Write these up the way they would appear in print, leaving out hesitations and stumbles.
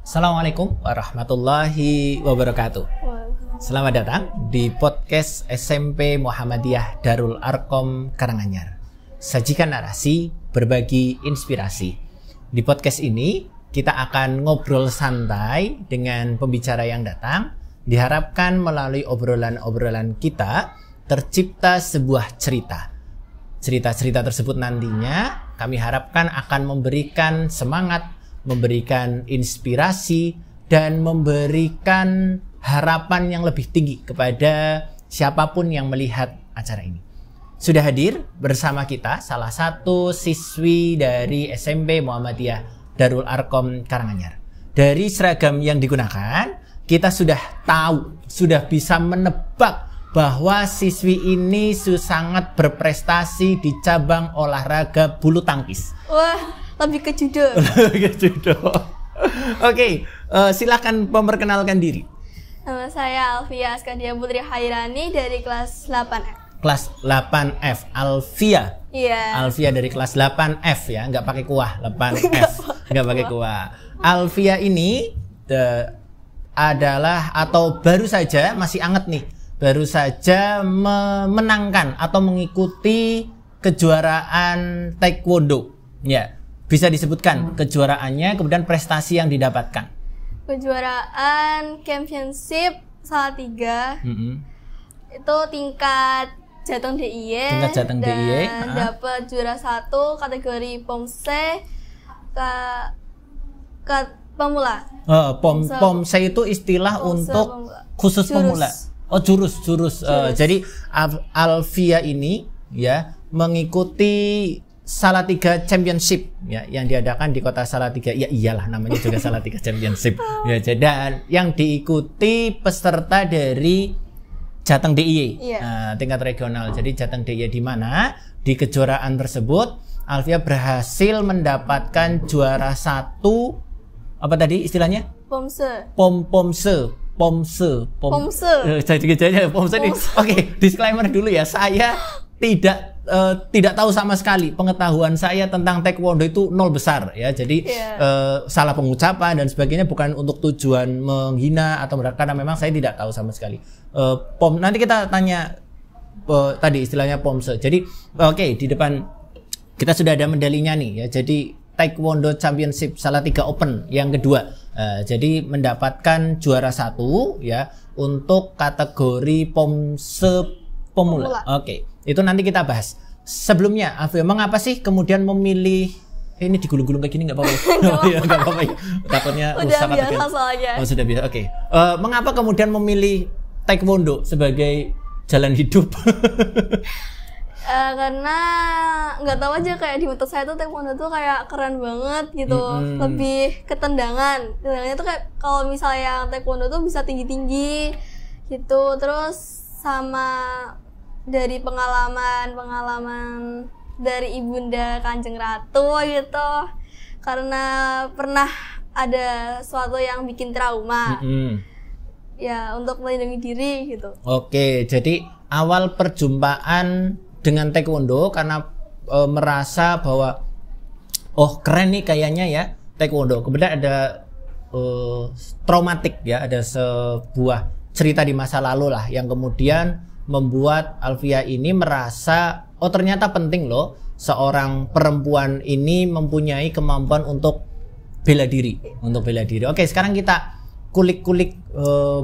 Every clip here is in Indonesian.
Assalamualaikum warahmatullahi wabarakatuh. Selamat datang di podcast SMP Muhammadiyah Darul Arkom Karanganyar. Sajikan narasi, berbagi inspirasi. Di podcast ini kita akan ngobrol santai dengan pembicara yang datang. Diharapkan melalui obrolan-obrolan kita tercipta sebuah cerita. Cerita-cerita tersebut nantinya kami harapkan akan memberikan semangat, memberikan inspirasi, dan memberikan harapan yang lebih tinggi kepada siapapun yang melihat acara ini. Sudah hadir bersama kita salah satu siswi dari SMP Muhammadiyah Darul Arkom Karanganyar. Dari seragam yang digunakan, kita sudah tahu, sudah bisa menebak bahwa siswi ini sangat berprestasi di cabang olahraga bulu tangkis. Wah, lebih ke judo. Oke, silakan memperkenalkan diri. Nama saya Alfia Askadia Putri Hairani dari kelas 8F. Kelas 8F, Alfia. Iya. Alfia dari kelas 8F ya, nggak pakai kuah, 8F, nggak pakai kuah. Alfia ini adalah atau baru saja masih anget nih. Baru saja memenangkan atau mengikuti kejuaraan taekwondo. Ya, bisa disebutkan kejuaraannya, kemudian prestasi yang didapatkan. Kejuaraan championship Salatiga. Itu tingkat Jateng DIY. Tingkat Jateng DIY. Dan dapat juara 1 kategori POMSE ke pemula. POMSE itu istilah POMSE untuk pemula. Khusus pemula. Oh, jurus. Jadi Alfia ini ya mengikuti Salatiga Championship ya yang diadakan di kota Salatiga. Ya iyalah, namanya juga Salatiga Championship. Ya, dan yang diikuti peserta dari Jateng DIY. Iya. Nah, tingkat regional. Jadi Jateng DIY di mana di kejuaraan tersebut Alfia berhasil mendapatkan juara 1, apa tadi istilahnya? POMSE. POMSE. POMSE. Oke, disclaimer dulu ya. Saya tidak tahu sama sekali. Pengetahuan saya tentang taekwondo itu nol besar ya. Jadi salah pengucapan dan sebagainya bukan untuk tujuan menghina atau karena memang saya tidak tahu sama sekali. Nanti kita tanya tadi istilahnya POMSE. Jadi di depan kita sudah ada medalinya nih ya. Jadi Taekwondo Championship Salatiga Open yang kedua. Jadi mendapatkan juara 1 ya untuk kategori POMSE pemula. Oke, itu nanti kita bahas. Sebelumnya, Alfia, mengapa sih kemudian memilih ini digulung-gulung kayak gini nggak apa-apa? Nggak apa-apa. Takutnya udah biasa soalnya. Oh, sudah biasa. Oke. Mengapa kemudian memilih Taekwondo sebagai jalan hidup? Karena nggak tahu aja, kayak di mata saya tuh taekwondo tuh kayak keren banget gitu. Lebih ke tendangannya tuh kayak kalau misalnya taekwondo tuh bisa tinggi-tinggi gitu. Terus sama dari pengalaman dari Ibunda Kanjeng Ratu gitu, karena pernah ada sesuatu yang bikin trauma ya, untuk melindungi diri gitu. Oke, jadi awal perjumpaan dengan taekwondo karena merasa bahwa keren nih kayaknya ya taekwondo. Kemudian ada traumatik ya, ada sebuah cerita di masa lalu lah yang kemudian membuat Alfia ini merasa ternyata penting loh seorang perempuan ini mempunyai kemampuan untuk bela diri. Oke, sekarang kita kulik-kulik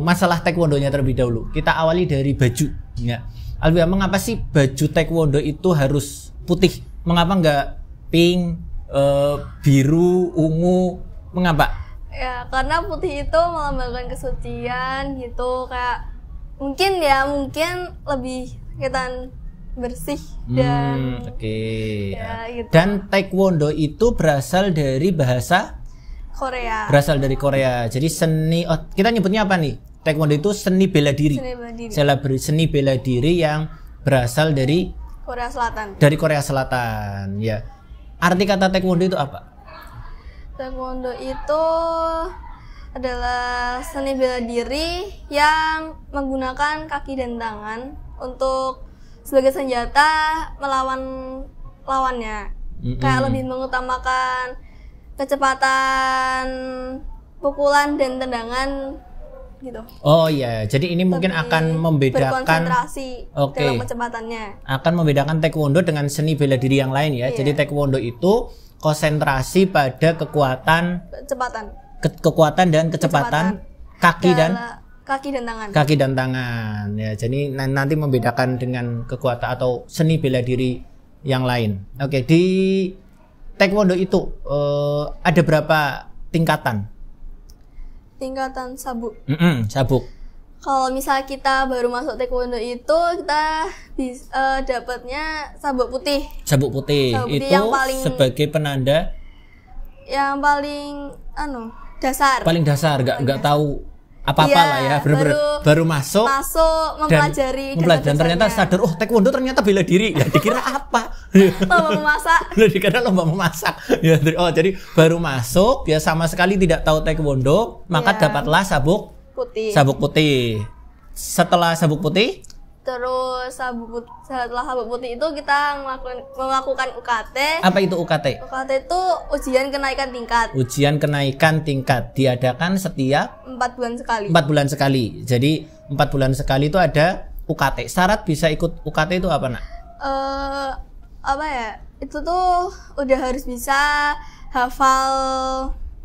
masalah taekwondonya terlebih dahulu. Kita awali dari baju ya. Alfia, mengapa sih baju taekwondo itu harus putih? Mengapa nggak pink, biru, ungu? Mengapa? Ya, karena putih itu melambangkan kesucian gitu, kayak mungkin lebih kelihatan bersih dan ya, gitu. Dan taekwondo itu berasal dari bahasa Korea. Jadi seni, kita nyebutnya apa nih? Taekwondo itu seni bela diri. Seni bela diri yang berasal dari Korea Selatan. Ya. Arti kata taekwondo itu apa? Taekwondo itu adalah seni bela diri yang menggunakan kaki dan tangan untuk sebagai senjata melawan lawannya. Kayak lebih mengutamakan kecepatan pukulan dan tendangan gitu. Oh iya, jadi ini mungkin akan membedakan berkonsentrasi dalam kecepatannya. Akan membedakan taekwondo dengan seni bela diri yang lain ya. Jadi taekwondo itu konsentrasi pada kekuatan dan kecepatan kaki dan tangan. Kaki dan tangan ya. Jadi nanti membedakan dengan kekuatan atau seni bela diri yang lain. Oke, di taekwondo itu ada berapa tingkatan? Tingkatan sabuk. Sabuk. Kalau misal kita baru masuk taekwondo itu kita dapatnya sabuk putih. Sabuk putih itu yang paling, sebagai penanda yang paling dasar. Paling dasar, nggak tahu apa-apa lah ya, baru masuk mempelajari dan ternyata sadar, oh taekwondo ternyata bela diri. Ya dikira apa? Lomba memasak. Dikira lomba memasak. Ya, oh jadi baru masuk ya sama sekali tidak tahu taekwondo, maka dapatlah sabuk putih. Setelah sabuk putih, terus setelah sabuk putih itu kita melakukan UKT. Apa itu UKT? UKT itu ujian kenaikan tingkat. Ujian kenaikan tingkat diadakan setiap 4 bulan sekali. 4 bulan sekali. Jadi 4 bulan sekali itu ada UKT. Syarat bisa ikut UKT itu apa, Nak? Apa ya? Itu tuh udah harus bisa hafal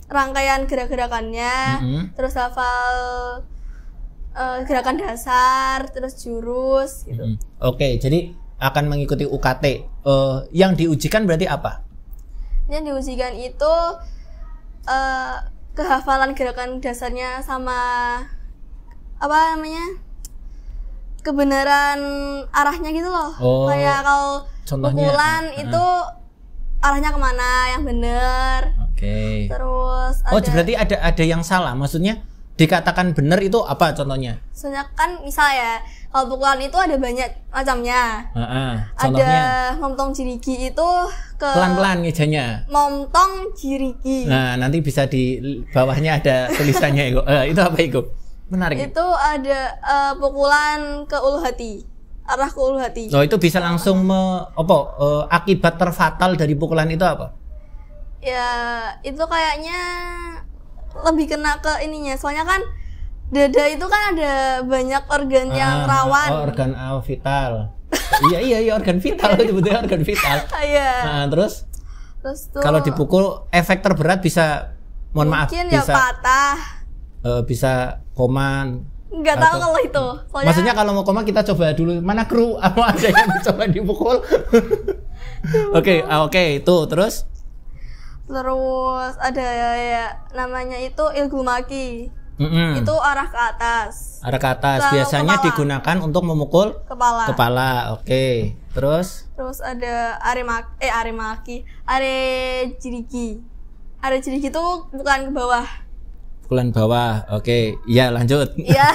rangkaian gerak-gerakannya, terus hafal gerakan dasar, terus jurus gitu. Oke, jadi akan mengikuti UKT. Yang diujikan berarti apa? Yang diujikan itu kehafalan gerakan dasarnya sama apa namanya? Kebenaran arahnya gitu loh. Kayak kalau pukulan itu arahnya kemana yang benar. Oke. Terus berarti ada yang salah. Maksudnya dikatakan benar itu apa contohnya? Soalnya kan misalnya kalau pukulan itu ada banyak macamnya. Contohnya? Ada momtong jirigi itu pelan-pelan ngejanya. Momtong jirigi. Nah, nanti bisa di bawahnya ada tulisannya Ego. Itu apa Ego? Menarik. Itu ada pukulan ke ulu hati. Arah ke ulu hati. Oh, itu bisa langsung akibat terfatal dari pukulan itu apa? Ya, itu kayaknya lebih kena ke ininya. Soalnya kan dada itu kan ada banyak organ yang rawan. Organ vital. iya organ vital itu betul organ vital. Iya. Nah, terus tuh kalau dipukul efek terberat bisa mungkin ya patah. Bisa koma. Nggak tahu kalau itu. Soalnya, maksudnya kalau mau koma kita coba dulu mana kru apa ada yang coba dipukul. Oke, itu terus ada ya namanya itu ilgu maki. Itu arah ke atas. Arah ke atas. Biasanya digunakan untuk memukul kepala. Oke. Terus ada are jirigi. Are jirigi itu bukan ke bawah. Pukulan bawah. Oke. Iya, lanjut. Iya.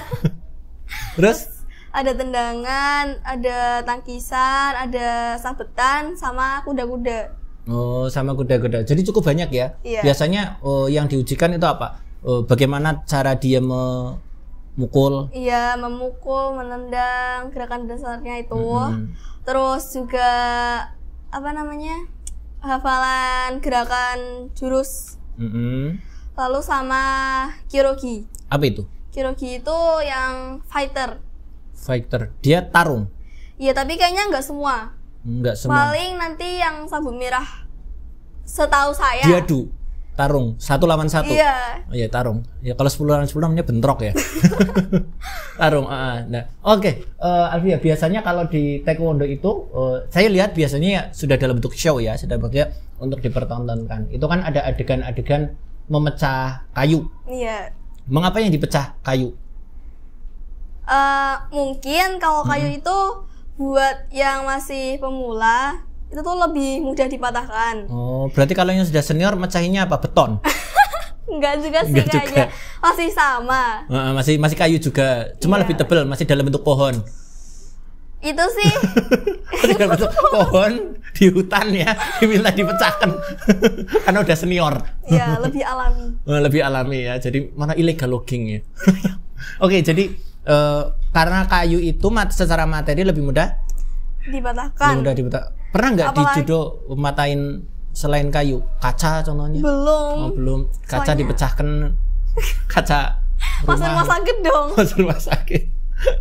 Terus ada tendangan, ada tangkisan, ada sabetan sama kuda-kuda. Oh, sama kuda-kuda. Jadi cukup banyak ya. Iya. Biasanya yang diujikan itu apa? Bagaimana cara dia memukul? Iya, memukul, menendang, gerakan dasarnya itu. Terus juga apa namanya? Hafalan gerakan jurus. Lalu sama kirogi. Apa itu? Kirogi itu yang fighter. Dia tarung. Iya, tapi kayaknya nggak semua. Enggak semua. Paling nanti yang sabuk merah. Setahu saya. Diadu. Tarung 1 lawan 1. Iya. Oh iya, tarung. Ya kalau 10 lawan 10 namanya bentrok ya. Tarung. Nah, oke. Alfia, biasanya kalau di taekwondo itu saya lihat biasanya ya sudah dalam bentuk show ya, sudah bentuknya untuk dipertontonkan. Itu kan ada adegan-adegan memecah kayu. Iya. Mengapa yang dipecah kayu? Mungkin kalau kayu itu buat yang masih pemula itu tuh lebih mudah dipatahkan. Oh, berarti kalau yang sudah senior mecahinnya apa? Beton? Enggak juga sih kayaknya. Masih sama. Masih kayu juga. Cuma lebih tebal, masih dalam bentuk pohon. Itu sih. Masih dalam bentuk pohon di hutan ya, diminta dipecahkan. Karena udah senior. Iya, lebih alami. Lebih alami ya. Jadi mana illegal logging ya. Oke, jadi karena kayu itu secara materi lebih mudah dipatahkan. Pernah nggak di judo matain selain kayu? Kaca contohnya? Belum. Belum. Kaca soalnya dipecahkan. kaca rumah sakit dong. Masuk rumah sakit.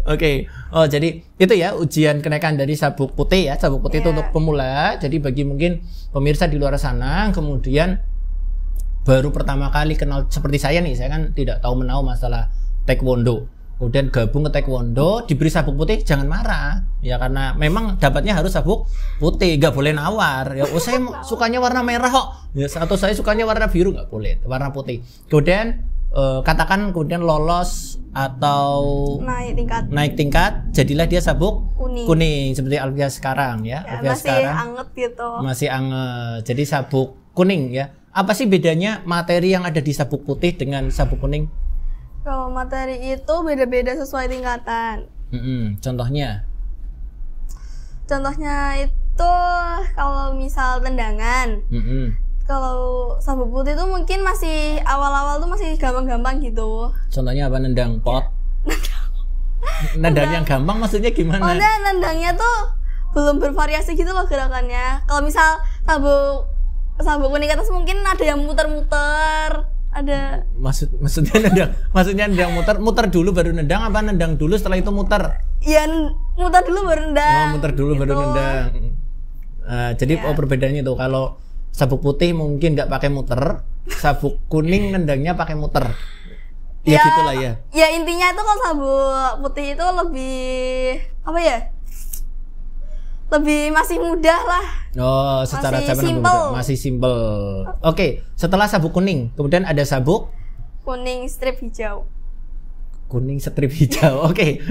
Oke. Oh, jadi itu ya ujian kenaikan dari sabuk putih ya. Sabuk putih itu untuk pemula. Jadi bagi mungkin pemirsa di luar sana kemudian baru pertama kali kenal seperti saya nih, saya kan tidak tahu menahu masalah taekwondo. Kemudian gabung ke taekwondo, diberi sabuk putih, jangan marah. Ya karena memang dapatnya harus sabuk putih, nggak boleh nawar. Ya, oh saya sukanya warna merah kok. Ya, atau saya sukanya warna biru, nggak boleh, warna putih. Kemudian katakan kemudian lolos atau naik tingkat, jadilah dia sabuk kuning seperti Alfia sekarang ya. Alfia masih sekarang anget gitu. Masih anget. Jadi sabuk kuning ya. Apa sih bedanya materi yang ada di sabuk putih dengan sabuk kuning? Kalau materi itu beda-beda sesuai tingkatan. Contohnya? Contohnya itu kalau misal tendangan. Kalau sabuk putih itu mungkin masih awal-awal tuh masih gampang-gampang gitu. Contohnya apa? Nendang pot? Nendang yang gampang maksudnya gimana? Maksudnya nendangnya tuh belum bervariasi gitu loh gerakannya. Kalau misal sabuk kuning atas mungkin ada yang muter-muter, ada. Maksudnya nendang muter dulu baru nendang apa nendang dulu setelah itu muter? Ya muter dulu baru nendang. Oh, muter dulu gitu. Baru nendang. Jadi perbedaannya tuh kalau sabuk putih mungkin nggak pakai muter, sabuk kuning nendangnya pakai muter. Ya gitulah ya. Ya intinya itu kalau sabuk putih itu lebih apa ya? Lebih masih mudah lah. Oh, secara zaman masih simple. Oke, setelah sabuk kuning, kemudian ada sabuk kuning strip hijau. Kuning strip hijau. Oke.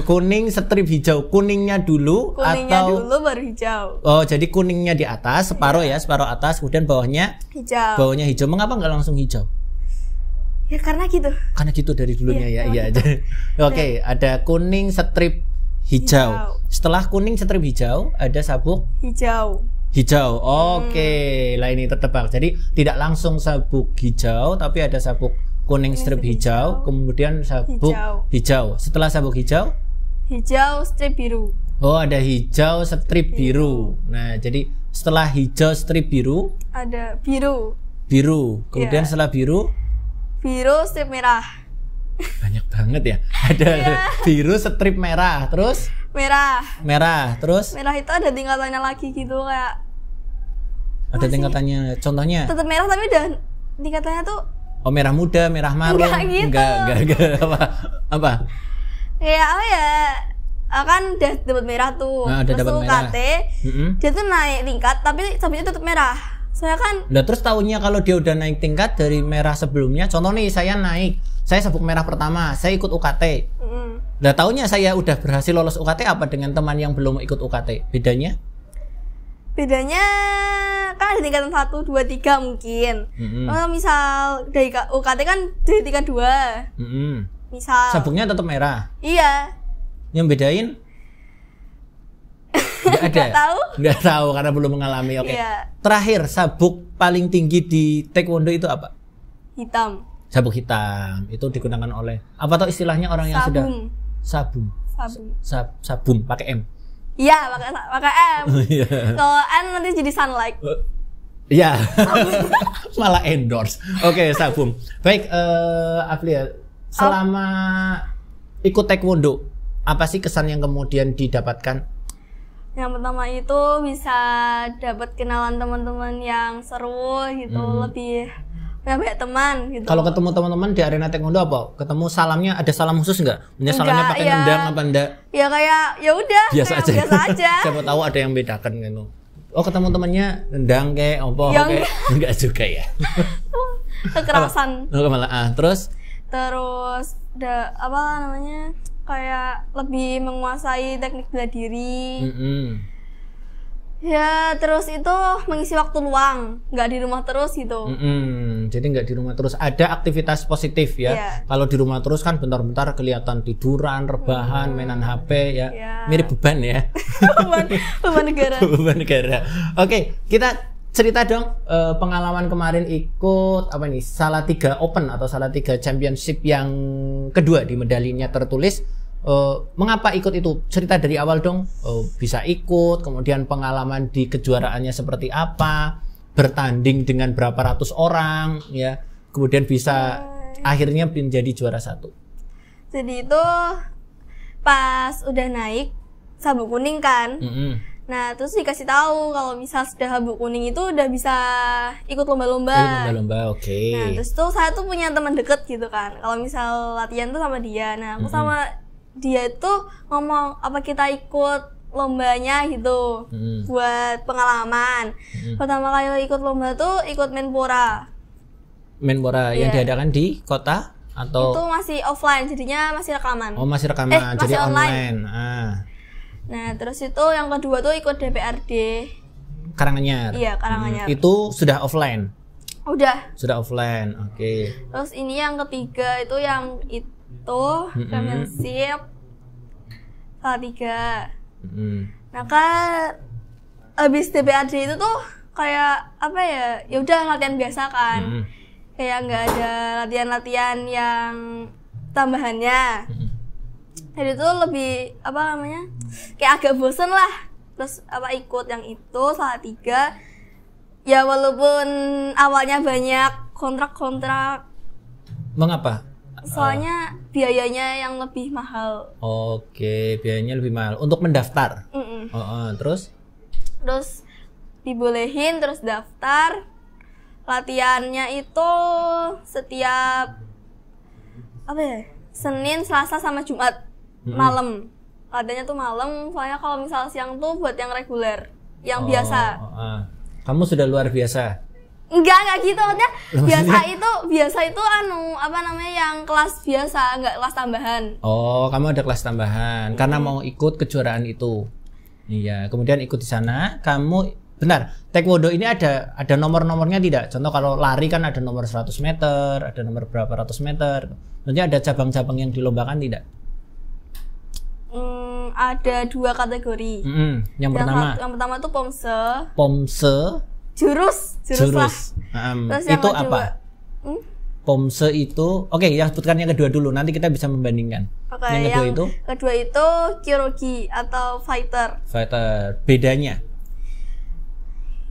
Kuning strip hijau. Kuningnya dulu dulu baru hijau. Oh, jadi kuningnya di atas, separuh ya, separuh atas, kemudian bawahnya hijau. Bawahnya hijau. Mengapa nggak langsung hijau? Ya karena gitu. Karena gitu dari dulunya ya. Iya. Oke, ada kuning strip hijau. Setelah kuning strip hijau, ada sabuk hijau. Oke. Lah ini tertebak. Jadi tidak langsung sabuk hijau, tapi ada sabuk kuning strip hijau, kemudian sabuk hijau. Setelah sabuk hijau strip biru. Oh, ada hijau strip biru. Nah, jadi setelah hijau strip biru ada biru. Kemudian setelah biru strip merah. Banyak banget ya. Ada biru strip merah, terus merah, terus merah itu ada tingkatannya lagi gitu kayak. Ada tingkatannya. Contohnya? Tetap merah tapi udah tingkatannya tuh. Oh, merah muda, merah marun. Enggak. Apa? Kayak apa ya? Kan udah dapat merah tuh. Nah, udah dapat merah. Dia tuh naik tingkat tapi sabuknya tetap merah. Saya kan. Nah, terus tahunya kalau dia udah naik tingkat dari merah sebelumnya. Contoh nih, saya sabuk merah pertama, saya ikut UKT. Nah, tahunya saya udah berhasil lolos UKT apa dengan teman yang belum ikut UKT? Bedanya kan ada tingkatan 1, 2, 3 mungkin. Kalau misal dari UKT kan dari tingkat 2. Misal sabuknya tetap merah. Iya. Yang bedain? Nggak tahu karena belum mengalami. Oke. Terakhir, sabuk paling tinggi di taekwondo itu apa? Hitam. Sabuk hitam itu digunakan oleh apa tuh istilahnya orang yang sudah sabun pakai M. Iya, pakai M. Kalau N nanti jadi sunlight. Iya. Malah endorse. Oke, sabun. Baik, Aflia, selama ikut taekwondo, apa sih kesan yang kemudian didapatkan? Yang pertama itu bisa dapat kenalan teman-teman yang seru gitu, lebih banyak teman gitu. Kalau ketemu teman-teman di arena taekwondo apa? Ketemu salamnya ada salam khusus nggak? Salamnya pakai nendang apa enggak? Ya kayak ya udah biasa aja. Siapa tahu ada yang bedakan gitu. Oh, ketemu temannya nendang kayak apa? Kayak enggak juga ya. Kekerasan. Terus apa namanya? Kayak lebih menguasai teknik bela diri. Ya, terus itu mengisi waktu luang, nggak di rumah terus gitu. Jadi nggak di rumah terus, ada aktivitas positif ya. Kalau di rumah terus kan bentar-bentar kelihatan tiduran, rebahan, mainan HP ya. Mirip beban ya. beban negara. Beban negara. Oke, kita cerita dong pengalaman kemarin ikut apa nih? Salatiga Open atau Salatiga Championship yang kedua di medalinya tertulis. Mengapa ikut itu? Cerita dari awal dong. Bisa ikut, kemudian pengalaman di kejuaraannya seperti apa, bertanding dengan berapa ratus orang, ya. kemudian bisa akhirnya menjadi juara 1? Jadi itu pas udah naik sabuk kuning kan. Nah, terus dikasih tahu kalau misal sudah sabuk kuning itu udah bisa ikut lomba-lomba. Oke. Nah, terus tuh saya tuh punya teman deket gitu kan. Kalau misal latihan tuh sama dia. Nah, aku sama dia itu ngomong apa kita ikut lombanya gitu buat pengalaman. Pertama kali ikut lomba tuh ikut Menpora. Yang diadakan di kota atau itu masih offline, jadinya masih rekaman. Oh, masih rekaman, masih jadi online. Nah, terus itu yang kedua tuh ikut DPRD Karanganyar. Iya, Karanganyar. Itu sudah offline. Sudah offline. Oke. Terus ini yang ketiga itu yang itu Championship Salatiga. Nah kan habis DPRD itu tuh kayak apa ya? Ya udah latihan biasa kan. Kayak nggak ada latihan-latihan yang tambahannya. Jadi itu lebih apa namanya? Kayak agak bosen lah. Terus apa ikut yang itu Salatiga. Ya walaupun awalnya banyak kontrak-kontrak. Mengapa? Soalnya biayanya yang lebih mahal. Oke, biayanya lebih mahal untuk mendaftar. Terus dibolehin, terus daftar. Latihannya itu setiap apa ya? Senin, Selasa sama Jumat malam. Latihannya tuh malam. Soalnya kalau misal siang tuh buat yang reguler, yang biasa. Kamu sudah luar biasa. Enggak gitu maksudnya. Biasa itu apa namanya yang kelas biasa, enggak kelas tambahan. Oh, kamu ada kelas tambahan karena mau ikut kejuaraan itu. Iya, kemudian ikut di sana, kamu benar. Taekwondo ini ada nomor-nomornya tidak? Contoh kalau lari kan ada nomor 100 meter, ada nomor berapa ratus meter. Maksudnya ada cabang-cabang yang dilombakan tidak? Ada 2 kategori. Yang pertama tuh Pomse. Jurus lah. Terus itu kedua, apa? Pomse itu, oke, ya sebutkan yang kedua dulu. Nanti kita bisa membandingkan. Yang kedua itu Kyorugi atau fighter.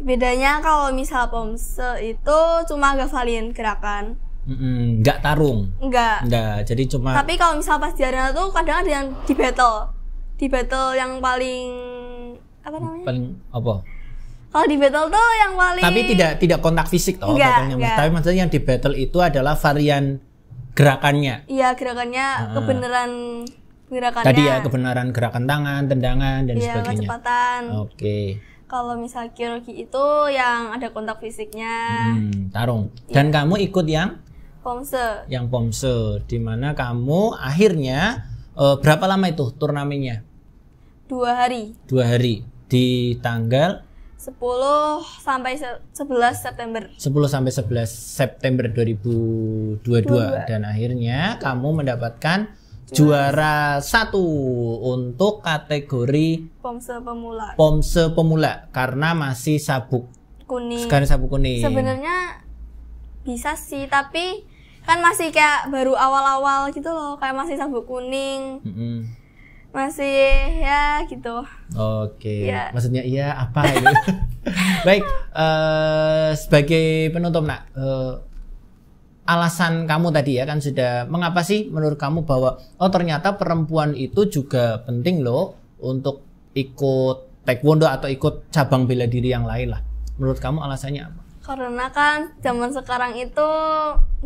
Bedanya kalau misal Pomse itu cuma ngafalin gerakan. Nggak tarung. Enggak. Jadi cuma. Tapi kalau misal pas di arena tuh kadang ada yang di battle yang paling apa namanya? Paling apa? Kalau di battle tuh yang paling. Tapi tidak kontak fisik toh. Enggak. Tapi maksudnya yang di battle itu adalah varian gerakannya. Iya, gerakannya kebenaran gerakannya. Tadi ya kebenaran gerakan tangan, tendangan dan sebagainya. Kecepatan. Oke. Kalau misal Kyorugi itu yang ada kontak fisiknya. Tarung. Dan kamu ikut yang Pomse. Yang Pomse, di mana kamu akhirnya berapa lama itu turnamennya? 2 hari. 2 hari di tanggal 10 sampai 11 September. 10 sampai 11 September 2022 dan akhirnya kamu mendapatkan juara 1 untuk kategori Pomse pemula karena masih sabuk kuning. Sekarang sabuk kuning. Sebenarnya bisa sih, tapi kan masih kayak baru awal-awal gitu loh, kayak masih sabuk kuning. Masih ya gitu. Oke. Ya. Maksudnya iya apa ini? Baik, sebagai penutup Nak, alasan kamu tadi ya kan sudah, mengapa sih menurut kamu bahwa ternyata perempuan itu juga penting loh untuk ikut taekwondo atau ikut cabang bela diri yang lain lah. Menurut kamu alasannya apa? Karena kan zaman sekarang itu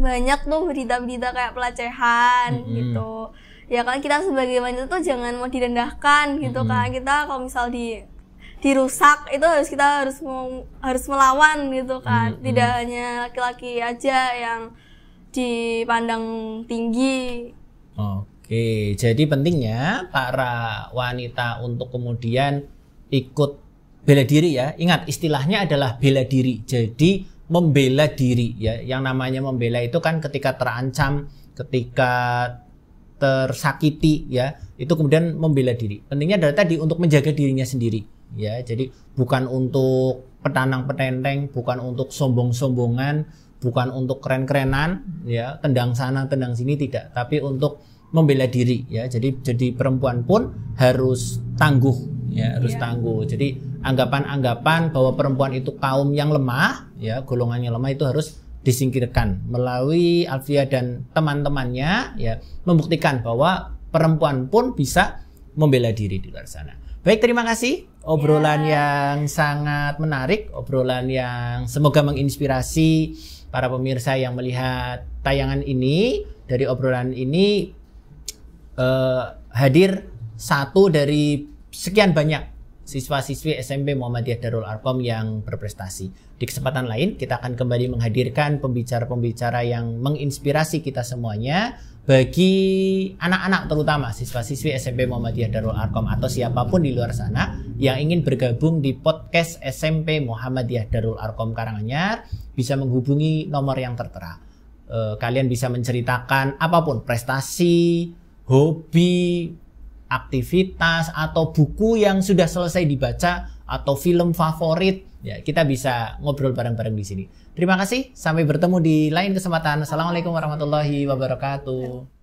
banyak tuh berita-berita kayak pelecehan gitu. Ya kan kita sebagai wanita tuh jangan mau direndahkan gitu kan. Kita kalau misal dirusak itu kita harus melawan gitu kan. Tidak hanya laki-laki aja yang dipandang tinggi. Oke, jadi pentingnya para wanita untuk kemudian ikut bela diri ya. Ingat istilahnya adalah bela diri. Jadi membela diri ya. Yang namanya membela itu kan ketika terancam, ketika tersakiti ya, itu kemudian membela diri. Pentingnya adalah tadi untuk menjaga dirinya sendiri ya. Jadi bukan untuk petanang-petenteng, bukan untuk sombong-sombongan, bukan untuk keren-kerenan ya, tendang sana tendang sini, tidak, tapi untuk membela diri ya. Jadi perempuan pun harus tangguh ya, harus tangguh. Jadi anggapan-anggapan bahwa perempuan itu kaum yang lemah ya, golongannya lemah itu harus disingkirkan melalui Alfia dan teman-temannya ya, membuktikan bahwa perempuan pun bisa membela diri di luar sana. Baik, terima kasih. Obrolan yang sangat menarik, obrolan yang semoga menginspirasi para pemirsa yang melihat tayangan ini. Dari obrolan ini hadir satu dari sekian banyak siswa-siswi SMP Muhammadiyah Darul Arqam yang berprestasi. Di kesempatan lain kita akan kembali menghadirkan pembicara-pembicara yang menginspirasi kita semuanya, bagi anak-anak terutama siswa-siswi SMP Muhammadiyah Darul Arqam atau siapapun di luar sana yang ingin bergabung di podcast SMP Muhammadiyah Darul Arqam Karanganyar, bisa menghubungi nomor yang tertera. Kalian bisa menceritakan apapun, prestasi, hobi, aktivitas, atau buku yang sudah selesai dibaca, atau film favorit, ya kita bisa ngobrol bareng-bareng di sini. Terima kasih, sampai bertemu di lain kesempatan. Assalamualaikum warahmatullahi wabarakatuh.